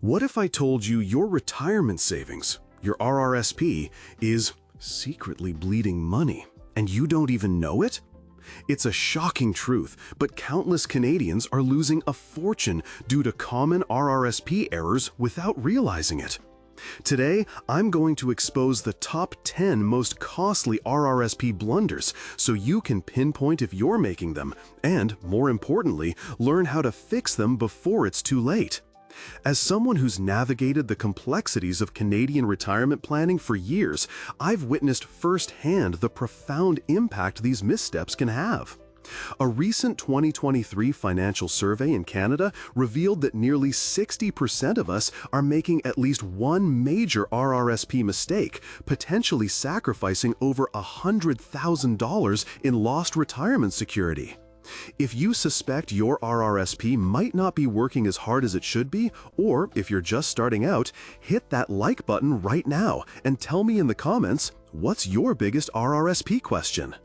What if I told you your retirement savings, your RRSP, is secretly bleeding money, and you don't even know it? It's a shocking truth, but countless Canadians are losing a fortune due to common RRSP errors without realizing it. Today, I'm going to expose the top 10 most costly RRSP blunders so you can pinpoint if you're making them, and, more importantly, learn how to fix them before it's too late. As someone who's navigated the complexities of Canadian retirement planning for years, I've witnessed firsthand the profound impact these missteps can have. A recent 2023 financial survey in Canada revealed that nearly 60% of us are making at least one major RRSP mistake, potentially sacrificing over $100,000 in lost retirement security. If you suspect your RRSP might not be working as hard as it should be, or if you're just starting out, hit that like button right now and tell me in the comments, what's your biggest RRSP question?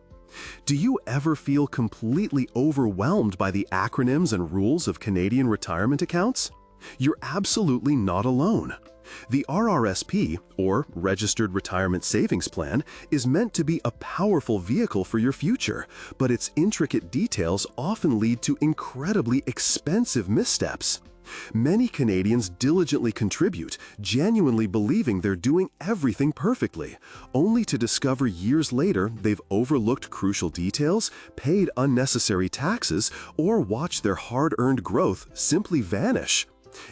Do you ever feel completely overwhelmed by the acronyms and rules of Canadian retirement accounts? You're absolutely not alone. The RRSP, or Registered Retirement Savings Plan, is meant to be a powerful vehicle for your future, but its intricate details often lead to incredibly expensive missteps. Many Canadians diligently contribute, genuinely believing they're doing everything perfectly, only to discover years later they've overlooked crucial details, paid unnecessary taxes, or watched their hard-earned growth simply vanish.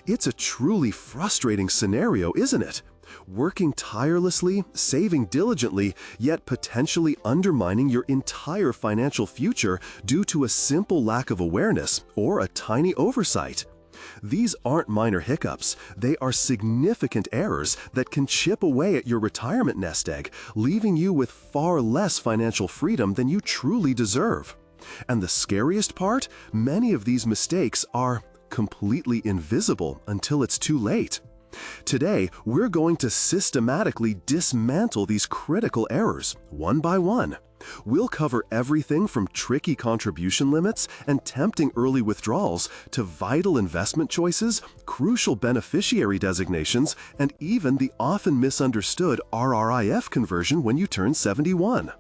It's a truly frustrating scenario, isn't it? Working tirelessly, saving diligently, yet potentially undermining your entire financial future due to a simple lack of awareness or a tiny oversight. These aren't minor hiccups, they are significant errors that can chip away at your retirement nest egg, leaving you with far less financial freedom than you truly deserve. And the scariest part, many of these mistakes are completely invisible until it's too late. Today, we're going to systematically dismantle these critical errors, one by one. We'll cover everything from tricky contribution limits and tempting early withdrawals to vital investment choices, crucial beneficiary designations, and even the often misunderstood RRIF conversion when you turn 71.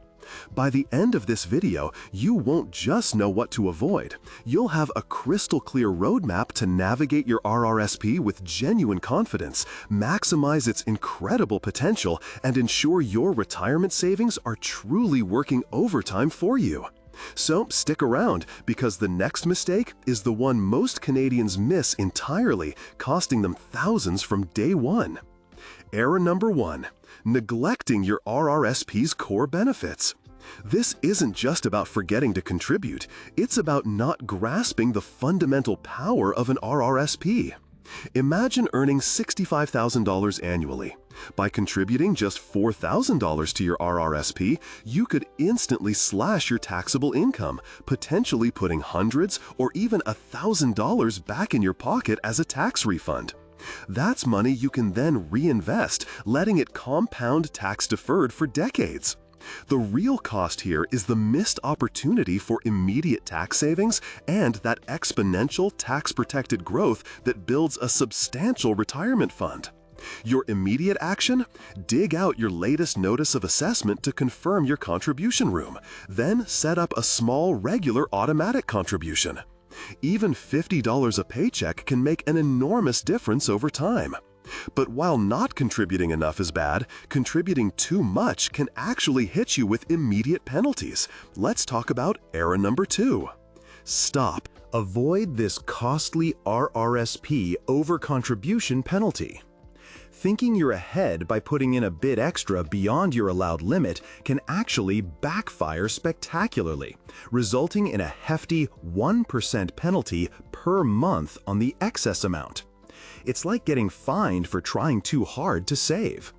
By the end of this video, you won't just know what to avoid. You'll have a crystal clear roadmap to navigate your RRSP with genuine confidence, maximize its incredible potential, and ensure your retirement savings are truly working overtime for you. So stick around, because the next mistake is the one most Canadians miss entirely, costing them thousands from day one. Error number 1. Neglecting your RRSP's core benefits. This isn't just about forgetting to contribute, it's about not grasping the fundamental power of an RRSP. Imagine earning $65,000 annually. By contributing just $4,000 to your RRSP, you could instantly slash your taxable income, potentially putting hundreds or even $1,000 back in your pocket as a tax refund. That's money you can then reinvest, letting it compound tax-deferred for decades. The real cost here is the missed opportunity for immediate tax savings and that exponential tax-protected growth that builds a substantial retirement fund. Your immediate action? Dig out your latest notice of assessment to confirm your contribution room, then set up a small regular automatic contribution. Even $50 a paycheck can make an enormous difference over time. But while not contributing enough is bad, contributing too much can actually hit you with immediate penalties. Let's talk about error number 2. Stop. Avoid this costly RRSP overcontribution penalty. Thinking you're ahead by putting in a bit extra beyond your allowed limit can actually backfire spectacularly, resulting in a hefty 1% penalty per month on the excess amount. It's like getting fined for trying too hard to save.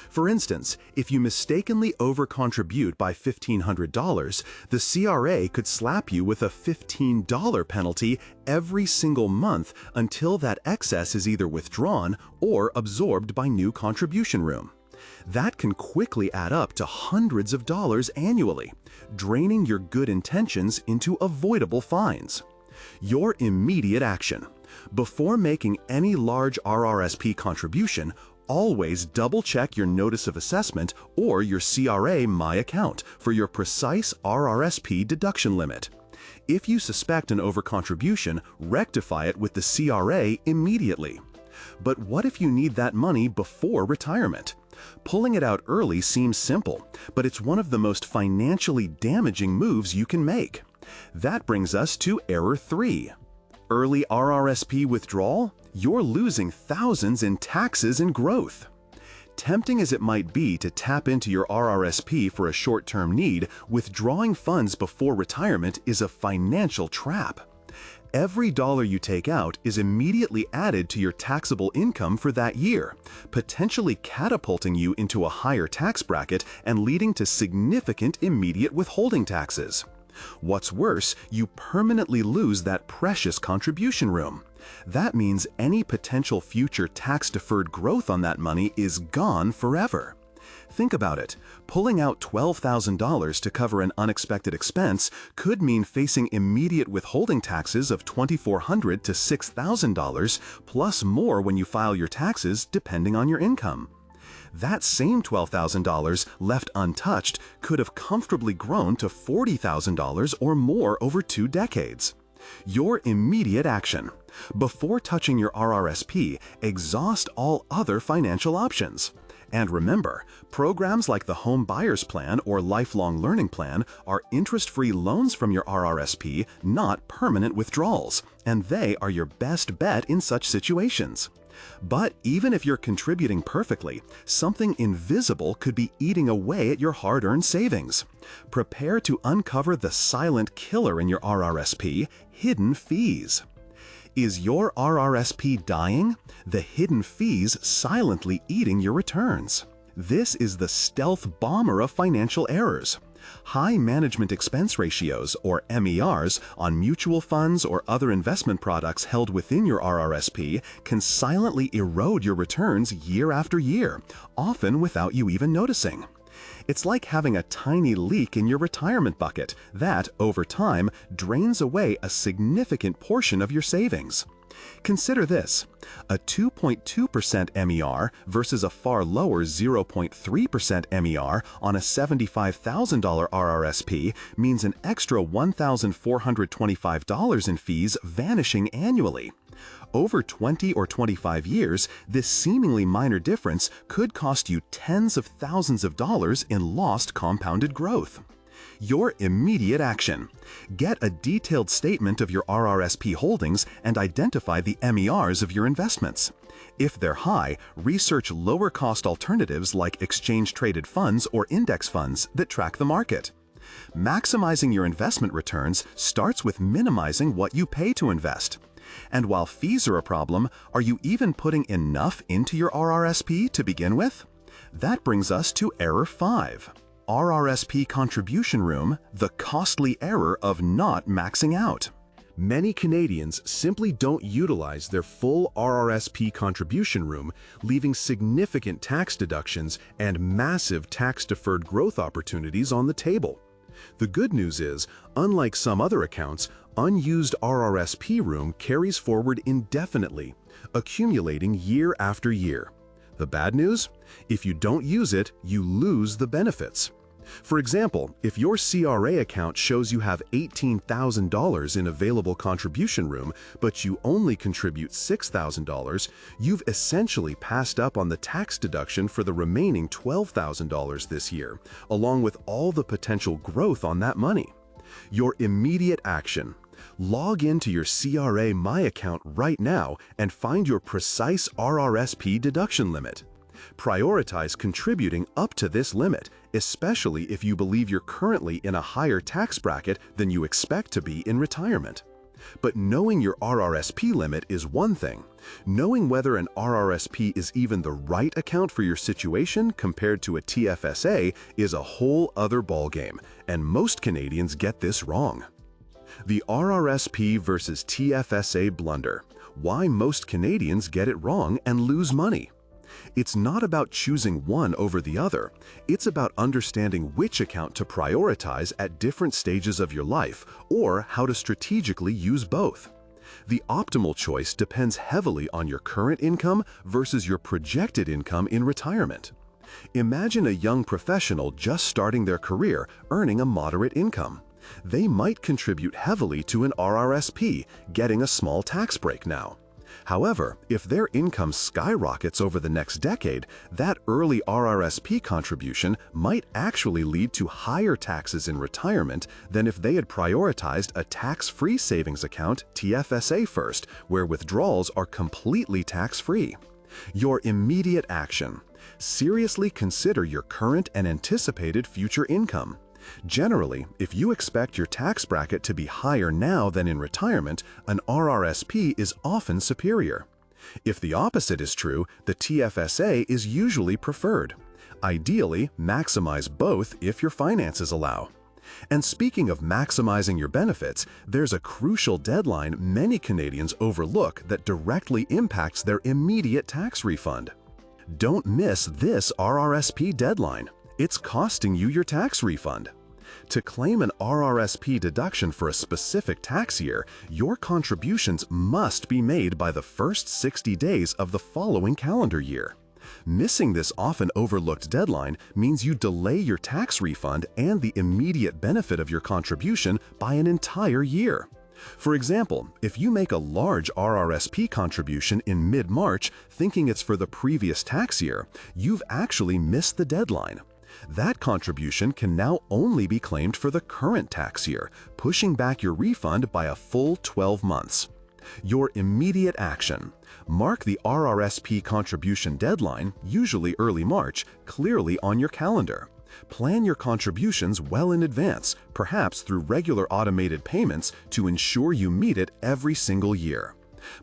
For instance, if you mistakenly overcontribute by $1,500, the CRA could slap you with a $15 penalty every single month until that excess is either withdrawn or absorbed by new contribution room. That can quickly add up to hundreds of dollars annually, draining your good intentions into avoidable fines. Your immediate action: Before making any large RRSP contribution, always double-check your Notice of Assessment or your CRA My Account for your precise RRSP deduction limit. If you suspect an overcontribution, rectify it with the CRA immediately. But what if you need that money before retirement? Pulling it out early seems simple, but it's one of the most financially damaging moves you can make. That brings us to error 3. Early RRSP withdrawal? You're losing thousands in taxes and growth. Tempting as it might be to tap into your RRSP for a short-term need, withdrawing funds before retirement is a financial trap. Every dollar you take out is immediately added to your taxable income for that year, potentially catapulting you into a higher tax bracket and leading to significant immediate withholding taxes. What's worse, you permanently lose that precious contribution room. That means any potential future tax-deferred growth on that money is gone forever. Think about it. Pulling out $12,000 to cover an unexpected expense could mean facing immediate withholding taxes of $2,400 to $6,000, plus more when you file your taxes depending on your income. That same $12,000 left untouched could have comfortably grown to $40,000 or more over 2 decades. Your immediate action. Before touching your RRSP, exhaust all other financial options. And remember, programs like the Home Buyers Plan or Lifelong Learning Plan are interest-free loans from your RRSP, not permanent withdrawals, and they are your best bet in such situations. But even if you're contributing perfectly, something invisible could be eating away at your hard-earned savings. Prepare to uncover the silent killer in your RRSP, hidden fees. Is your RRSP dying? The hidden fees silently eating your returns. This is the stealth bomber of financial errors. High management expense ratios, or MERs, on mutual funds or other investment products held within your RRSP can silently erode your returns year after year, often without you even noticing. It's like having a tiny leak in your retirement bucket that, over time, drains away a significant portion of your savings. Consider this: a 2.2% MER versus a far lower 0.3% MER on a $75,000 RRSP means an extra $1,425 in fees vanishing annually. Over 20 or 25 years, this seemingly minor difference could cost you tens of thousands of dollars in lost compounded growth. Your immediate action. Get a detailed statement of your RRSP holdings and identify the MERs of your investments. If they're high, research lower-cost alternatives like exchange-traded funds or index funds that track the market. Maximizing your investment returns starts with minimizing what you pay to invest. And while fees are a problem, are you even putting enough into your RRSP to begin with? That brings us to error 5. RRSP contribution room, the costly error of not maxing out. Many Canadians simply don't utilize their full RRSP contribution room, leaving significant tax deductions and massive tax-deferred growth opportunities on the table. The good news is, unlike some other accounts, unused RRSP room carries forward indefinitely, accumulating year after year. The bad news? If you don't use it, you lose the benefits. For example, if your CRA account shows you have $18,000 in available contribution room, but you only contribute $6,000, you've essentially passed up on the tax deduction for the remaining $12,000 this year, along with all the potential growth on that money. Your immediate action. Log into your CRA My Account right now and find your precise RRSP deduction limit. Prioritize contributing up to this limit, especially if you believe you're currently in a higher tax bracket than you expect to be in retirement. But knowing your RRSP limit is one thing. Knowing whether an RRSP is even the right account for your situation compared to a TFSA is a whole other ballgame, and most Canadians get this wrong. The RRSP versus TFSA blunder. Why most Canadians get it wrong and lose money. It's not about choosing one over the other. It's about understanding which account to prioritize at different stages of your life, or how to strategically use both. The optimal choice depends heavily on your current income versus your projected income in retirement. Imagine a young professional just starting their career earning a moderate income. They might contribute heavily to an RRSP, getting a small tax break now. However, if their income skyrockets over the next decade, that early RRSP contribution might actually lead to higher taxes in retirement than if they had prioritized a tax-free savings account, TFSA, first, where withdrawals are completely tax-free. Your immediate action: seriously consider your current and anticipated future income. Generally, if you expect your tax bracket to be higher now than in retirement, an RRSP is often superior. If the opposite is true, the TFSA is usually preferred. Ideally, maximize both if your finances allow. And speaking of maximizing your benefits, there's a crucial deadline many Canadians overlook that directly impacts their immediate tax refund. Don't miss this RRSP deadline. It's costing you your tax refund. To claim an RRSP deduction for a specific tax year, your contributions must be made by the first 60 days of the following calendar year. Missing this often overlooked deadline means you delay your tax refund and the immediate benefit of your contribution by an entire year. For example, if you make a large RRSP contribution in mid-March thinking it's for the previous tax year, you've actually missed the deadline. That contribution can now only be claimed for the current tax year, pushing back your refund by a full 12 months. Your immediate action: mark the RRSP contribution deadline, usually early March, clearly on your calendar. Plan your contributions well in advance, perhaps through regular automated payments, to ensure you meet it every single year.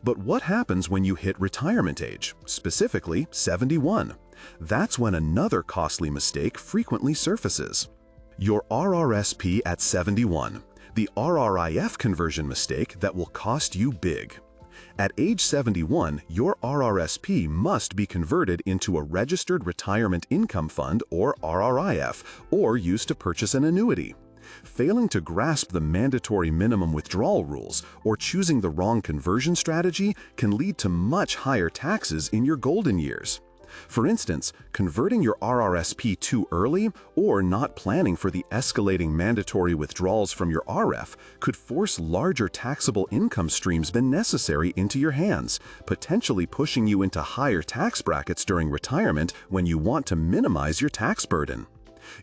But what happens when you hit retirement age, specifically 71? That's when another costly mistake frequently surfaces. Your RRSP at 71, the RRIF conversion mistake that will cost you big. At age 71, your RRSP must be converted into a Registered Retirement Income Fund, or RRIF, or used to purchase an annuity. Failing to grasp the mandatory minimum withdrawal rules or choosing the wrong conversion strategy can lead to much higher taxes in your golden years. For instance, converting your RRSP too early or not planning for the escalating mandatory withdrawals from your RRIF could force larger taxable income streams than necessary into your hands, potentially pushing you into higher tax brackets during retirement when you want to minimize your tax burden.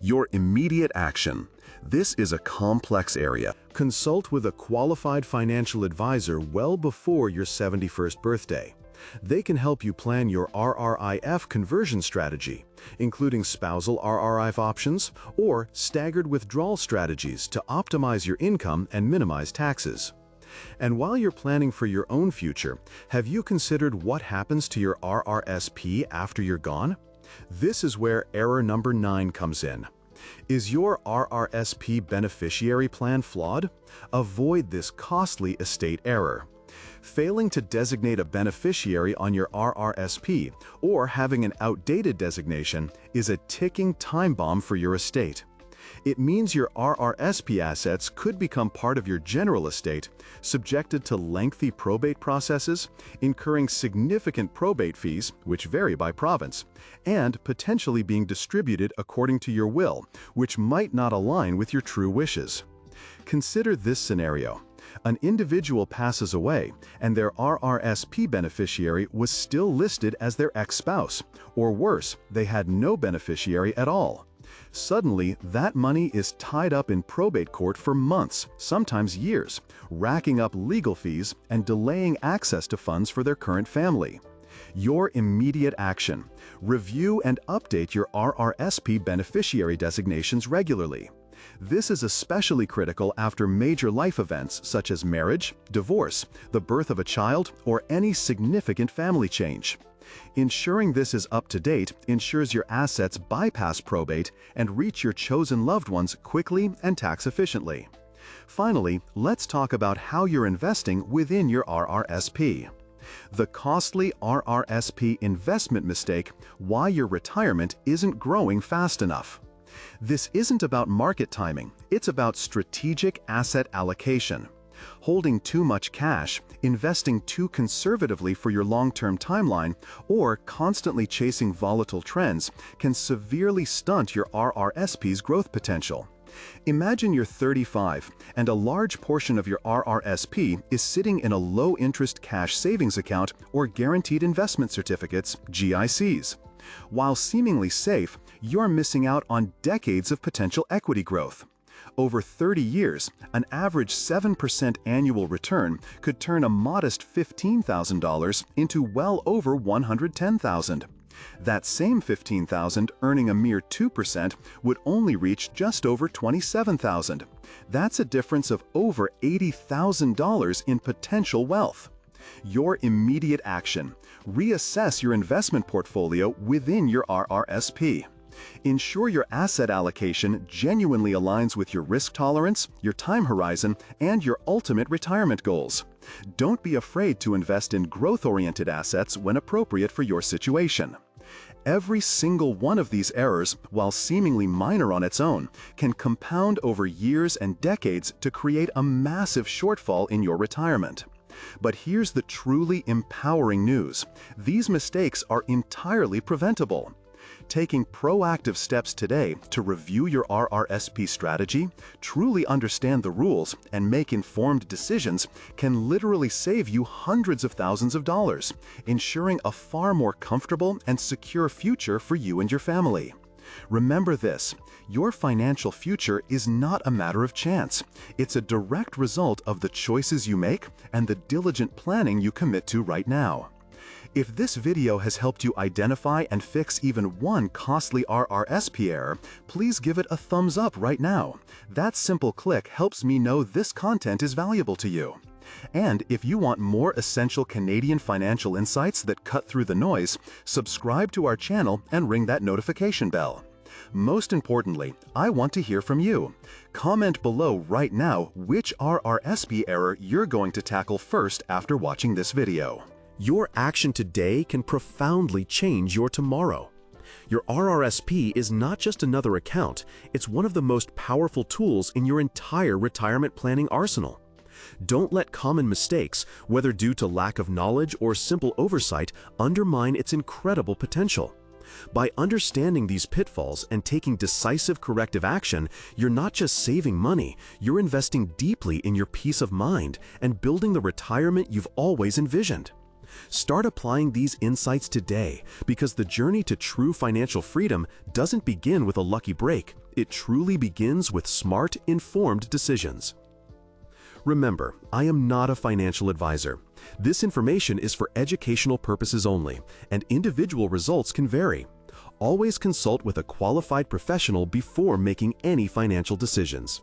Your immediate action: this is a complex area. Consult with a qualified financial advisor well before your 71st birthday. They can help you plan your RRIF conversion strategy, including spousal RRIF options or staggered withdrawal strategies to optimize your income and minimize taxes. And while you're planning for your own future, have you considered what happens to your RRSP after you're gone? This is where error number 9 comes in. Is your RRSP beneficiary plan flawed? Avoid this costly estate error. Failing to designate a beneficiary on your RRSP or having an outdated designation is a ticking time bomb for your estate. It means your RRSP assets could become part of your general estate, subjected to lengthy probate processes, incurring significant probate fees, which vary by province, and potentially being distributed according to your will, which might not align with your true wishes. Consider this scenario. An individual passes away, and their RRSP beneficiary was still listed as their ex-spouse, or worse, they had no beneficiary at all. Suddenly, that money is tied up in probate court for months, sometimes years, racking up legal fees and delaying access to funds for their current family. Your immediate action: review and update your RRSP beneficiary designations regularly. This is especially critical after major life events such as marriage, divorce, the birth of a child, or any significant family change. Ensuring this is up to date ensures your assets bypass probate and reach your chosen loved ones quickly and tax efficiently. Finally, let's talk about how you're investing within your RRSP. The costly RRSP investment mistake: why your retirement isn't growing fast enough. This isn't about market timing, it's about strategic asset allocation. Holding too much cash, investing too conservatively for your long-term timeline, or constantly chasing volatile trends can severely stunt your RRSP's growth potential. Imagine you're 35 and a large portion of your RRSP is sitting in a low-interest cash savings account or guaranteed investment certificates, GICs. While seemingly safe, you're missing out on decades of potential equity growth. Over 30 years, an average 7% annual return could turn a modest $15,000 into well over $110,000. That same $15,000 earning a mere 2% would only reach just over $27,000. That's a difference of over $80,000 in potential wealth. Your immediate action: reassess your investment portfolio within your RRSP. Ensure your asset allocation genuinely aligns with your risk tolerance, your time horizon, and your ultimate retirement goals. Don't be afraid to invest in growth-oriented assets when appropriate for your situation. Every single one of these errors, while seemingly minor on its own, can compound over years and decades to create a massive shortfall in your retirement. But here's the truly empowering news: these mistakes are entirely preventable. Taking proactive steps today to review your RRSP strategy, truly understand the rules, and make informed decisions can literally save you hundreds of thousands of dollars, ensuring a far more comfortable and secure future for you and your family. Remember this: your financial future is not a matter of chance. It's a direct result of the choices you make and the diligent planning you commit to right now. If this video has helped you identify and fix even one costly RRSP error, please give it a thumbs up right now. That simple click helps me know this content is valuable to you. And if you want more essential Canadian financial insights that cut through the noise, subscribe to our channel and ring that notification bell. Most importantly, I want to hear from you. Comment below right now which RRSP error you're going to tackle first after watching this video. Your action today can profoundly change your tomorrow. Your RRSP is not just another account, it's one of the most powerful tools in your entire retirement planning arsenal. Don't let common mistakes, whether due to lack of knowledge or simple oversight, undermine its incredible potential. By understanding these pitfalls and taking decisive corrective action, you're not just saving money, you're investing deeply in your peace of mind and building the retirement you've always envisioned. Start applying these insights today, because the journey to true financial freedom doesn't begin with a lucky break. It truly begins with smart, informed decisions. Remember, I am not a financial advisor. This information is for educational purposes only, and individual results can vary. Always consult with a qualified professional before making any financial decisions.